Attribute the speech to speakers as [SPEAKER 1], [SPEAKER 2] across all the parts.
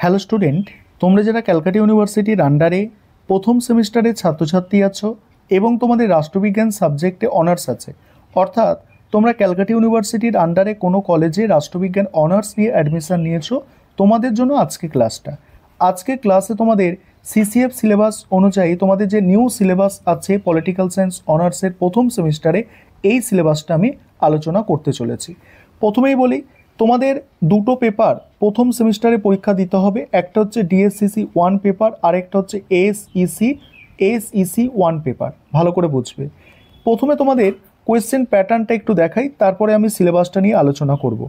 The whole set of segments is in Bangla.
[SPEAKER 1] হ্যালো স্টুডেন্ট, তোমরা যারা ক্যালকাটা ইউনিভার্সিটির আন্ডারে প্রথম সেমিস্টারের ছাত্রছাত্রী আছো এবং তোমাদের রাষ্ট্রবিজ্ঞান সাবজেক্টে অনার্স আছে, অর্থাৎ তোমরা ক্যালকাটা ইউনিভার্সিটির আন্ডারে কোনো কলেজে রাষ্ট্রবিজ্ঞান অনার্স নিয়ে অ্যাডমিশন নিয়েছো, তোমাদের জন্য আজকে ক্লাসে তোমাদের সিসিএফ সিলেবাস অনুযায়ী তোমাদের যে নিউ সিলেবাস আছে পলিটিক্যাল সায়েন্স অনার্সের প্রথম সেমিস্টারে, এই সিলেবাসটা আমি আলোচনা করতে চলেছি। প্রথমেই বলি, তোমাদের দুটো পেপার প্রথম সেমিস্টারে পরীক্ষা দিতে হবে। একটা হচ্ছে ডিএসসিসি 1 পেপার, আর একটা হচ্ছে এসইসি 1 পেপার। ভালো করে বুঝবে। প্রথমে তোমাদের কোয়েশ্চেন প্যাটার্নটা একটু দেখাই, তারপরে আমি সিলেবাসটা নিয়ে আলোচনা করব।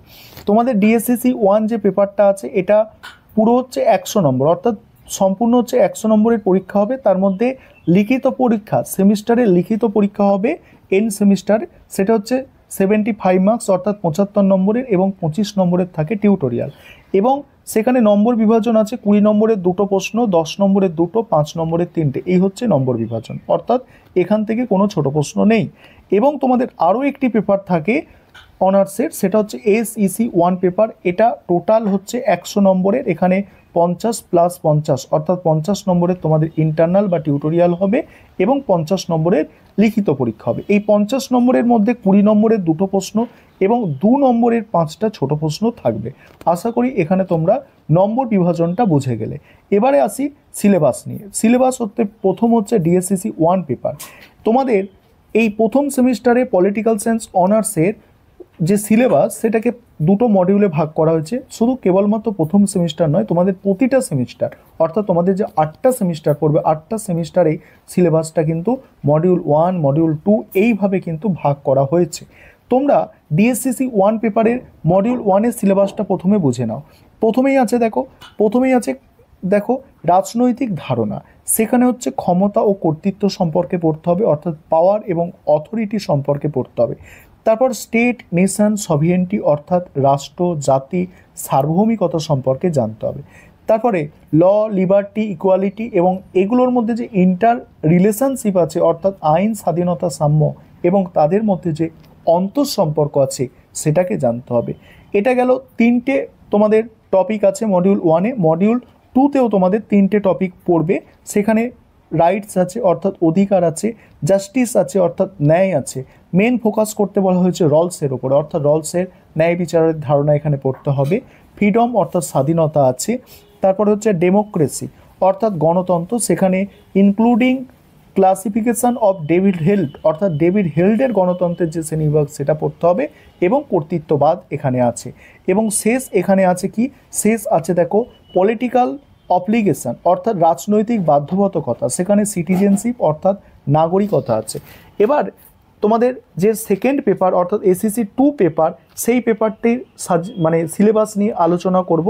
[SPEAKER 1] তোমাদের ডিএসসিসি 1 যে পেপারটা আছে, এটা পুরো হচ্ছে 100 নম্বর, অর্থাৎ সম্পূর্ণ হচ্ছে 100 নম্বরের পরীক্ষা হবে। তার মধ্যে লিখিত পরীক্ষা, সেমিস্টারে লিখিত পরীক্ষা হবে এন্ড সেমিস্টার, সেটা হচ্ছে 75 মার্কস, অর্থাৎ 75 নম্বরের, এবং 25 নম্বরের থাকে টিউটোরিয়াল। এবং সেখানে নম্বর বিভাজন আছে, 20 নম্বরের দুটো প্রশ্ন, 10 নম্বরের দুটো, 5 নম্বরের তিনটে, এই হচ্ছে নম্বর বিভাজন, অর্থাৎ এখান থেকে কোনো ছোট প্রশ্ন নেই। এবং তোমাদের আরও একটি পেপার থাকে অনার্সের, সেটা হচ্ছে এসইসি 1 পেপার। এটা টোটাল হচ্ছে 100 নম্বরের, এখানে 50 প্লাস 50, অর্থাৎ 50 নম্বরের তোমাদের ইন্টারনাল বা টিউটোরিয়াল হবে এবং 50 নম্বরের লিখিত পরীক্ষা হবে। এই 50 নম্বরের মধ্যে 20 নম্বরের দুটো প্রশ্ন এবং 2 নম্বরের 5টা ছোট প্রশ্ন থাকবে। আশা করি এখানে তোমরা নম্বর বিভাজনটা বুঝে গেলে। এবারে আসি সিলেবাস নিয়ে। সিলেবাস হচ্ছে প্রথম হচ্ছে ডিএসসিসি 1 পেপার। তোমাদের এই প্রথম সেমিস্টারে পলিটিক্যাল সায়েন্স অনার্সের যে সিলেবাস, সেটাকে দুটো মডিউলে ভাগ করা হয়েছে। শুধু কেবলমাত্র প্রথম সেমিস্টার নয়, তোমাদের প্রতিটা সেমিস্টার, অর্থাৎ তোমাদের যে 8টা সেমিস্টার পড়বে, 8টা সেমিস্টারেই সিলেবাসটা কিন্তু মডিউল 1, মডিউল 2 এইভাবে কিন্তু ভাগ করা হয়েছে। তোমরা ডিএসসিসি 1 পেপারের মডিউল 1-এর সিলেবাসটা প্রথমে বুঝে নাও। প্রথমেই আছে দেখো রাজনৈতিক ধারণা। সেখানে হচ্ছে ক্ষমতা ও কর্তৃত্ব সম্পর্কে পড়তে হবে, অর্থাৎ পাওয়ার এবং অথরিটি সম্পর্কে পড়তে হবে। তারপর স্টেট, নেশন, সভিয়েন্টি, অর্থাৎ রাষ্ট্র, জাতি, সার্বভৌমিকতা সম্পর্কে জানতে হবে। তারপরে ল, লিবার্টি, ইকুয়ালিটি এবং এগুলোর মধ্যে যে ইন্টার রিলেশনশিপ আছে, অর্থাৎ আইন, স্বাধীনতা, সাম্য এবং তাদের মধ্যে যে অন্তঃসম্পর্ক আছে, সেটাকে জানতে হবে। এটা গেল 3টে তোমাদের টপিক আছে মডিউল 1-এ। মডিউল 2-তেও তোমাদের 3টে টপিক পড়বে। সেখানে রাইটস আছে, অর্থাৎ অধিকার আছে, জাস্টিস আছে, অর্থাৎ ন্যায় আছে। মেন ফোকাস করতে বলা হয়েছে রলসের ওপরে, অর্থাৎ রলসের ন্যায় বিচারের ধারণা এখানে পড়তে হবে। ফ্রিডম, অর্থাৎ স্বাধীনতা আছে। তারপরে হচ্ছে ডেমোক্রেসি, অর্থাৎ গণতন্ত্র, সেখানে including classification of David held, অর্থাৎ ডেভিড হেল্ডের গণতন্ত্রের যে শ্রেণীবিভাগ, সেটা পড়তে হবে। এবং কর্তৃত্ববাদ এখানে আছে। এবং এখানে আছে কি, দেখো পলিটিক্যাল অব্লিগেশন, অর্থাৎ রাজনৈতিক বাধ্যবাধকতা, সেখানে সিটিজেনশিপ, অর্থাৎ নাগরিকতা আছে। এবার তোমাদের যে সেকেন্ড পেপার, অর্থাৎ এসইসি 2 পেপার, সেই পেপারটির সিলেবাস নিয়ে আলোচনা করব।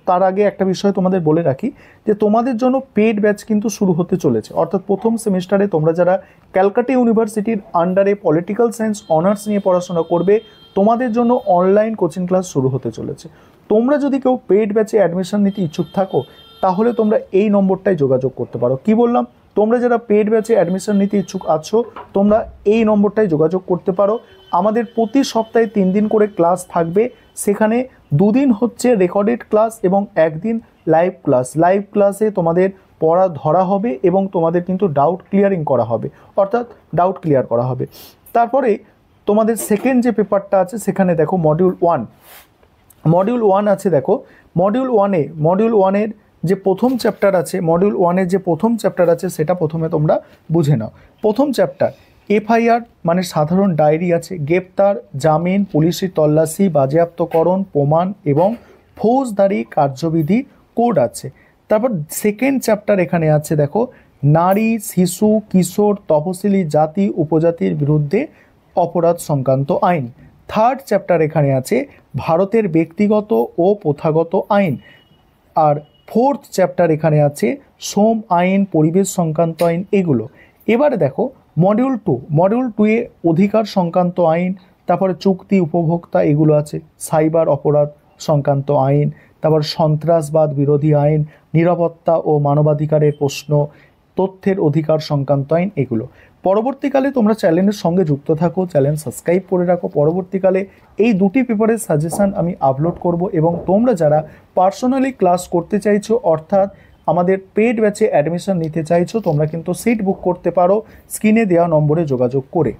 [SPEAKER 1] তার আগে একটা বিষয় তোমাদের বলে রাখি, যে তোমাদের জন্য পেড ব্যাচ কিন্তু শুরু হতে চলেছে। অর্থাৎ প্রথম সেমিস্টারে তোমরা যারা ক্যালকাটা ইউনিভার্সিটির আন্ডারে পলিটিক্যাল সায়েন্স অনার্স নিয়ে পড়াশোনা করবে, তোমাদের জন্য অনলাইন কোচিং ক্লাস শুরু হতে চলেছে। তোমরা যদি কেউ পেড ব্যাচে অ্যাডমিশন নিতে ইচ্ছুক থাকো, তাহলে তোমরা এই নম্বরটায় যোগাযোগ করতে পারো। কি বললাম? তোমরা যারা পেড ব্যাচে অ্যাডমিশন নিতে ইচ্ছুক আছো, তোমরা এই নম্বরটায় যোগাযোগ করতে পারো। আমাদের প্রতি সপ্তাহে 3 দিন করে ক্লাস থাকবে। সেখানে 2 দিন হচ্ছে রেকর্ডেড ক্লাস এবং 1 দিন লাইভ ক্লাস। লাইভ ক্লাসে তোমাদের পড়া ধরা হবে এবং তোমাদের কিন্তু ডাউট ক্লিয়ারিং করা হবে, অর্থাৎ ডাউট ক্লিয়ার করা হবে। তারপরে তোমাদের সেকেন্ড যে পেপারটা আছে, সেখানে দেখো মডিউল 1 আছে। দেখো মডিউল 1-এর যে প্রথম চ্যাপ্টার আছে, সেটা প্রথমে তোমরা বুঝে নাও। প্রথম চ্যাপ্টার এফআইআর মানে সাধারণ ডায়েরি আছে, গ্রেপ্তার, জামিন, পুলিশি তল্লাশি, বাজেয়াপ্তকরণ, প্রমাণ এবং ফৌজদারি কার্যবিধি কোড আছে। তারপর সেকেন্ড চ্যাপ্টার এখানে আছে, দেখো নারী, শিশু, কিশোর, তফসিলি জাতি, উপজাতির বিরুদ্ধে অপরাধ সংক্রান্ত আইন। থার্ড চ্যাপ্টার এখানে আছে ভারতের ব্যক্তিগত ও প্রথাগত আইন। আর ফোর্থ চ্যাপ্টার এখানে আছে শ্রম আইন, পরিবেশ সংক্রান্ত আইন, এগুলো। এবারে দেখো মডিউল 2-এ অধিকার সংক্রান্ত আইন, তারপরে চুক্তি, উপভোক্তা, এগুলো আছে। সাইবার অপরাধ সংক্রান্ত আইন, তারপর সন্ত্রাসবাদ বিরোধী আইন, নিরাপত্তা ও মানবাধিকারের প্রশ্ন, তথ্যের অধিকার সংক্রান্ত আইন, এগুলো। পরবর্তীকালে তোমরা চ্যানেলের সঙ্গে যুক্ত থাকো, চ্যানেল সাবস্ক্রাইব করে রাখো। পরবর্তীকালে এই দুটি পেপারের সাজেশান আমি আপলোড করব এবং তোমরা যারা পার্সোনালি ক্লাস করতে চাইছো, অর্থাৎ আমাদের পেড ব্যাচে অ্যাডমিশন নিতে চাইছো, তোমরা কিন্তু সিট বুক করতে পারো স্ক্রিনে দেওয়া নম্বরে যোগাযোগ করে।